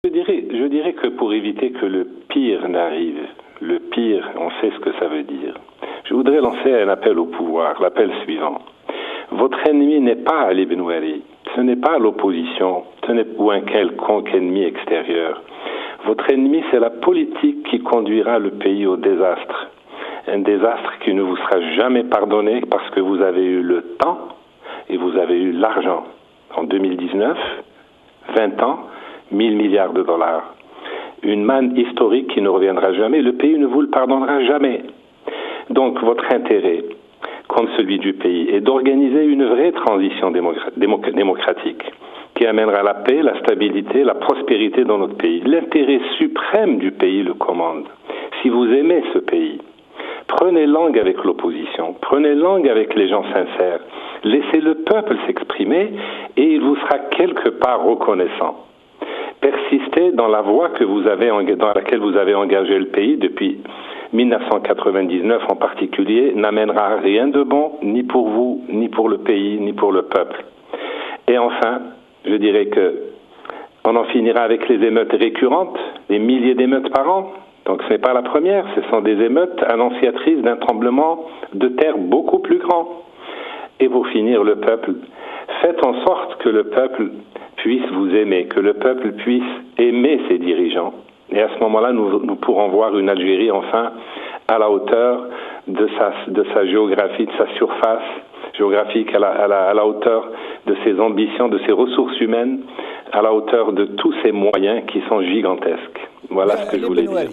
Je dirais que pour éviter que le pire n'arrive, le pire, on sait ce que ça veut dire. Je voudrais lancer un appel au pouvoir, l'appel suivant. Votre ennemi n'est pas Ali Benouari, ce n'est pas l'opposition, ou un quelconque ennemi extérieur. Votre ennemi, c'est la politique qui conduira le pays au désastre. Un désastre qui ne vous sera jamais pardonné parce que vous avez eu le temps et vous avez eu l'argent. En 2019, 20 ans, 1000 milliards de dollars. Une manne historique qui ne reviendra jamais. Le pays ne vous le pardonnera jamais. Donc, votre intérêt, comme celui du pays, est d'organiser une vraie transition démocratique qui amènera la paix, la stabilité, la prospérité dans notre pays. L'intérêt suprême du pays le commande. Si vous aimez ce pays, prenez langue avec l'opposition, prenez langue avec les gens sincères, laissez le peuple s'exprimer et il vous sera quelque part reconnaissant. Persistez dans la voie dans laquelle vous avez engagé le pays depuis 1999 en particulier, n'amènera rien de bon, ni pour vous, ni pour le pays, ni pour le peuple. Et enfin, je dirais que on en finira avec les émeutes récurrentes, des milliers d'émeutes par an. Donc ce n'est pas la première, ce sont des émeutes annonciatrices d'un tremblement de terre beaucoup plus grand. Et pour finir, le peuple, faites en sorte que le peuple puisse vous aimer, que le peuple puisse aimer ses dirigeants. Et à ce moment-là, nous pourrons voir une Algérie enfin à la hauteur de sa géographie, de sa surface géographique, à la hauteur de ses ambitions, de ses ressources humaines, à la hauteur de tous ses moyens qui sont gigantesques. Voilà ce que je voulais dire.